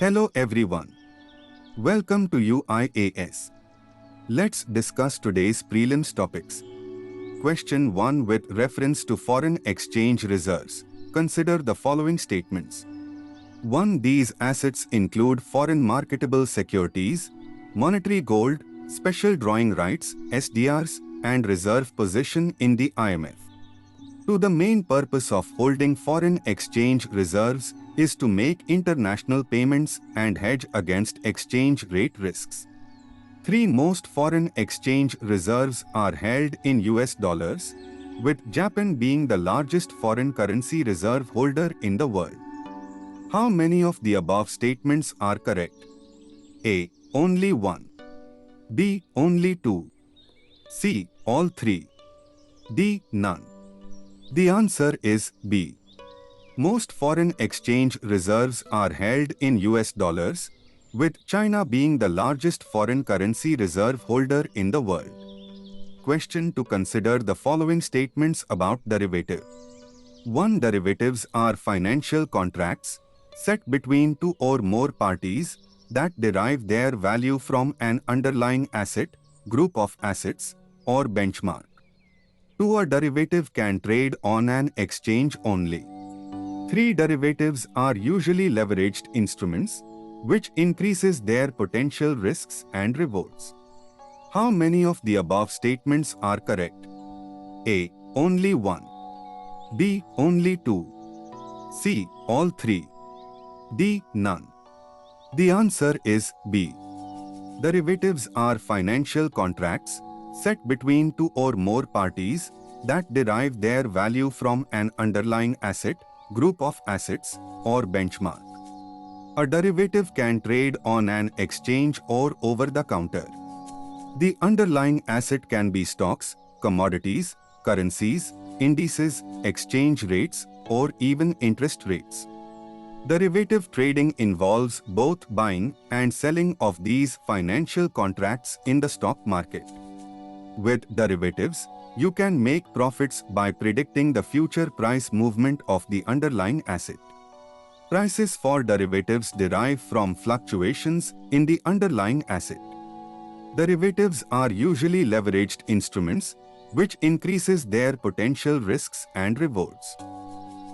Hello everyone. Welcome to IAS. Let's discuss today's prelims topics. Question 1 with reference to foreign exchange reserves. Consider the following statements. 1. These assets include foreign marketable securities, monetary gold, special drawing rights, SDRs, and reserve position in the IMF. 2. The main purpose of holding foreign exchange reserves is to make international payments and hedge against exchange rate risks. 3. Most foreign exchange reserves are held in US dollars, with Japan being the largest foreign currency reserve holder in the world. How many of the above statements are correct? A. Only 1. B. Only 2. C. All 3. D. None. The answer is B. Most foreign exchange reserves are held in US dollars, with China being the largest foreign currency reserve holder in the world. Question to consider the following statements about derivative. 1. Derivatives are financial contracts set between two or more parties that derive their value from an underlying asset, group of assets, or benchmark. 2. A derivative can trade on an exchange only. 3. Derivatives are usually leveraged instruments, which increases their potential risks and rewards. How many of the above statements are correct? A. Only 1. B. Only 2. C. All 3. D. None. The answer is B. Derivatives are financial contracts set between two or more parties that derive their value from an underlying asset, group of assets, or benchmark. A derivative can trade on an exchange or over the counter. The underlying asset can be stocks, commodities, currencies, indices, exchange rates, or even interest rates. Derivative trading involves both buying and selling of these financial contracts in the stock market. With derivatives, you can make profits by predicting the future price movement of the underlying asset. Prices for derivatives derive from fluctuations in the underlying asset. Derivatives are usually leveraged instruments, which increases their potential risks and rewards.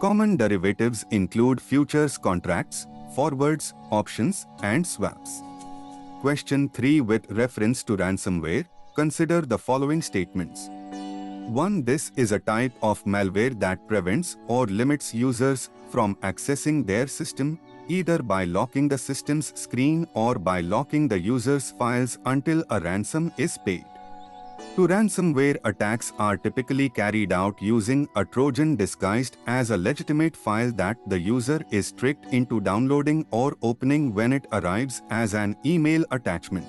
Common derivatives include futures contracts, forwards, options, and swaps. Question 3 with reference to ransomware. Consider the following statements. 1. This is a type of malware that prevents or limits users from accessing their system, either by locking the system's screen or by locking the user's files until a ransom is paid. 2. Ransomware attacks are typically carried out using a Trojan disguised as a legitimate file that the user is tricked into downloading or opening when it arrives as an email attachment.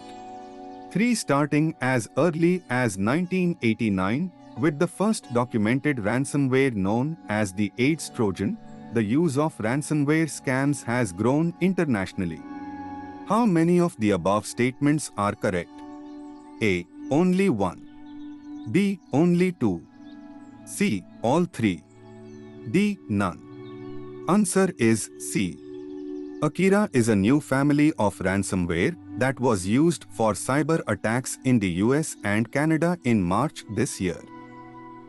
3. Starting as early as 1989, with the first documented ransomware known as the AIDS Trojan, the use of ransomware scams has grown internationally. How many of the above statements are correct? A. Only 1. B. Only 2. C. All 3. D. None. Answer is C. Akira is a new family of ransomware that was used for cyber attacks in the US and Canada in March this year.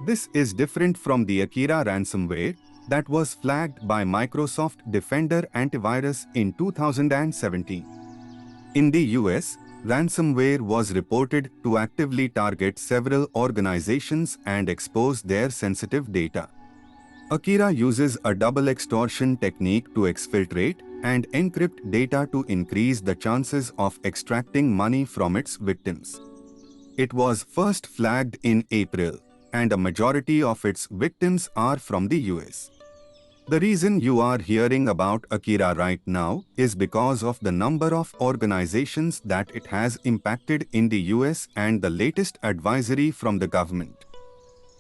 This is different from the Akira ransomware that was flagged by Microsoft Defender Antivirus in 2017. In the US, ransomware was reported to actively target several organizations and expose their sensitive data. Akira uses a double extortion technique to exfiltrate and encrypt data to increase the chances of extracting money from its victims. It was first flagged in April, and a majority of its victims are from the US. The reason you are hearing about Akira right now is because of the number of organizations that it has impacted in the US and the latest advisory from the government.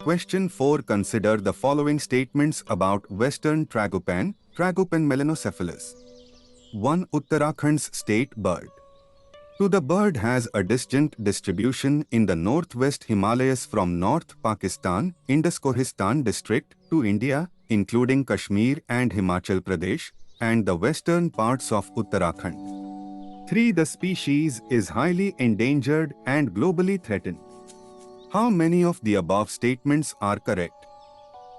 Question 4. Consider the following statements about Western tragopan, Tragopan melanocephalus. 1. Uttarakhand's state bird. 2. The bird has a distant distribution in the northwest Himalayas from North Pakistan, Indus Kohistan district to India, including Kashmir and Himachal Pradesh, and the western parts of Uttarakhand. 3. The species is highly endangered and globally threatened. How many of the above statements are correct?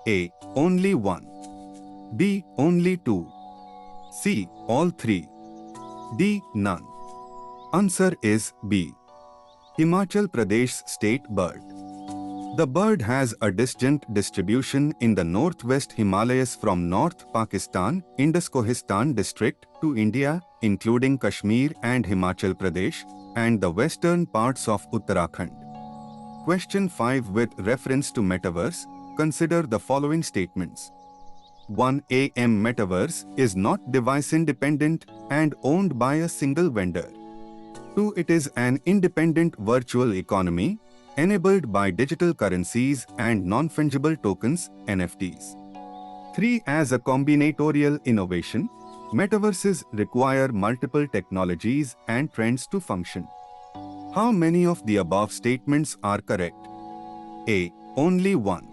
A. Only 1. B. Only 2. C. All 3. D. None. Answer is B. Himachal Pradesh state bird. The bird has a distant distribution in the northwest Himalayas from North Pakistan, Indus-Kohistan district to India, including Kashmir and Himachal Pradesh, and the western parts of Uttarakhand. Question 5. With reference to Metaverse, consider the following statements. 1. AM Metaverse is not device independent and owned by a single vendor. 2. It is an independent virtual economy enabled by digital currencies and non-fungible tokens (NFTs). 3. As a combinatorial innovation, metaverses require multiple technologies and trends to function. How many of the above statements are correct? A. Only 1.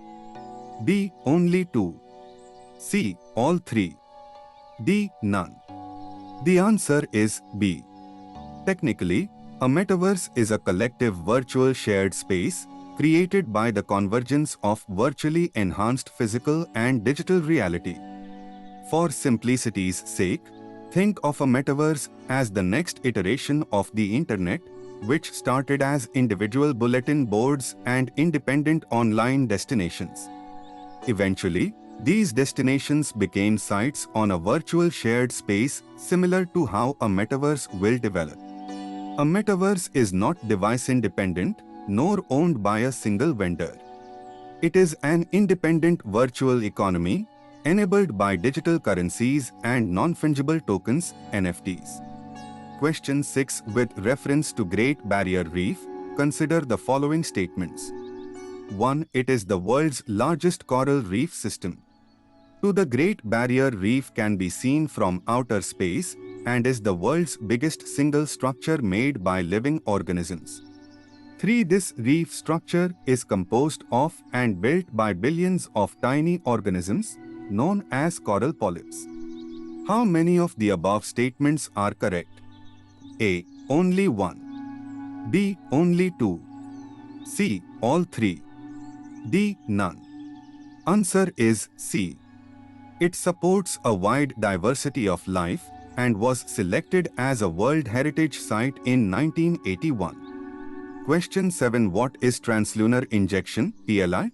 B. Only 2. C. All 3. D. None. The answer is B. Technically, a metaverse is a collective virtual shared space created by the convergence of virtually enhanced physical and digital reality. For simplicity's sake, think of a metaverse as the next iteration of the Internet, which started as individual bulletin boards and independent online destinations. Eventually, these destinations became sites on a virtual shared space similar to how a metaverse will develop. A metaverse is not device-independent nor owned by a single vendor. It is an independent virtual economy enabled by digital currencies and non-fungible tokens (NFTs). Question 6. With reference to Great Barrier Reef, consider the following statements. 1. It is the world's largest coral reef system. 2. The Great Barrier Reef can be seen from outer space and is the world's biggest single structure made by living organisms. 3. This reef structure is composed of and built by billions of tiny organisms known as coral polyps. How many of the above statements are correct? A. Only 1. B. Only 2. C. All 3. D. None. Answer is C. It supports a wide diversity of life and was selected as a World Heritage Site in 1981. Question 7. What is translunar injection (TLI)?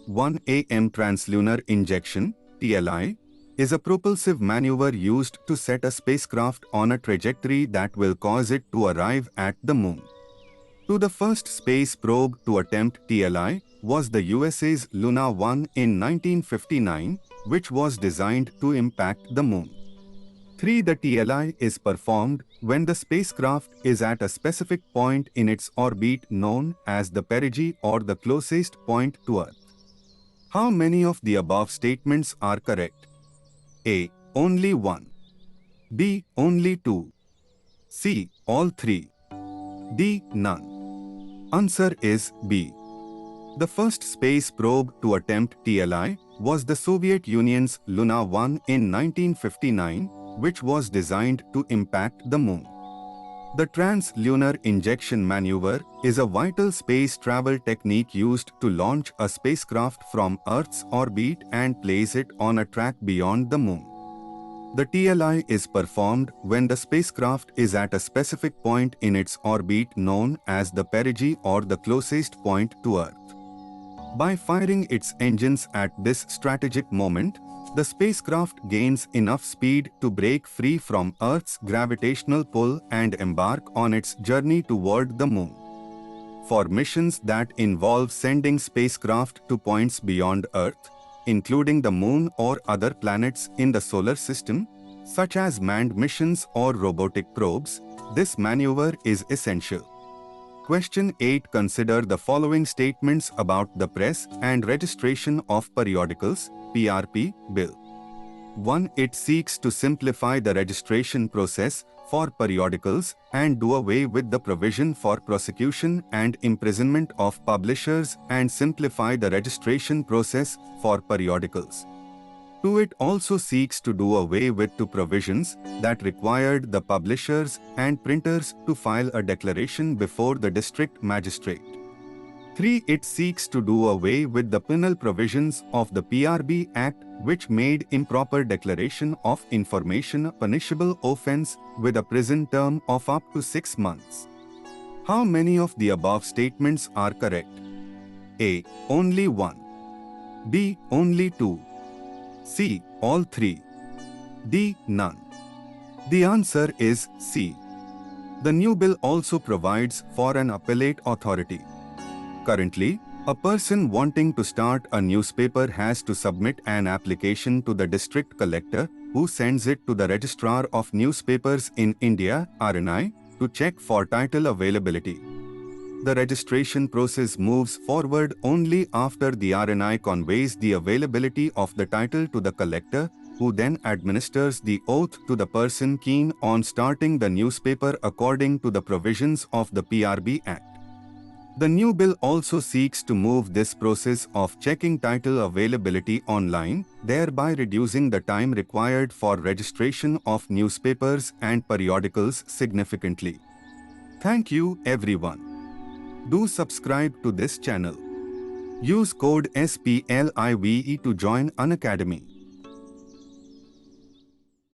1. AM translunar injection (TLI) is a propulsive maneuver used to set a spacecraft on a trajectory that will cause it to arrive at the Moon. 2. The first space probe to attempt TLI was the USA's Lunar 1 in 1959, which was designed to impact the Moon. 3. The TLI is performed when the spacecraft is at a specific point in its orbit known as the perigee or the closest point to Earth. How many of the above statements are correct? A. Only 1. B. Only 2. C. All 3. D. None. Answer is B. The first space probe to attempt TLI was the Soviet Union's Lunar 1 in 1959, which was designed to impact the Moon. The translunar injection maneuver is a vital space travel technique used to launch a spacecraft from Earth's orbit and place it on a track beyond the Moon. The TLI is performed when the spacecraft is at a specific point in its orbit known as the perigee or the closest point to Earth. By firing its engines at this strategic moment, the spacecraft gains enough speed to break free from Earth's gravitational pull and embark on its journey toward the Moon. For missions that involve sending spacecraft to points beyond Earth, including the Moon or other planets in the solar system, such as manned missions or robotic probes, this maneuver is essential. Question 8. Consider the following statements about the Press and Registration of Periodicals (PRP) Bill. 1. It seeks to simplify the registration process for periodicals and do away with the provision for prosecution and imprisonment of publishers and simplify the registration process for periodicals. 2. It also seeks to do away with two provisions that required the publishers and printers to file a declaration before the district magistrate. 3. It seeks to do away with the penal provisions of the PRB Act, which made improper declaration of information a punishable offence with a prison term of up to 6 months. How many of the above statements are correct? A. Only 1. B. Only 2. C. All 3. D. None. The answer is C. The new bill also provides for an appellate authority. Currently, a person wanting to start a newspaper has to submit an application to the district collector, who sends it to the Registrar of Newspapers in India (RNI) to check for title availability. The registration process moves forward only after the RNI conveys the availability of the title to the collector, who then administers the oath to the person keen on starting the newspaper according to the provisions of the PRB Act. The new bill also seeks to move this process of checking title availability online, thereby reducing the time required for registration of newspapers and periodicals significantly. Thank you, everyone. Do subscribe to this channel. Use code SPLIVE to join Unacademy.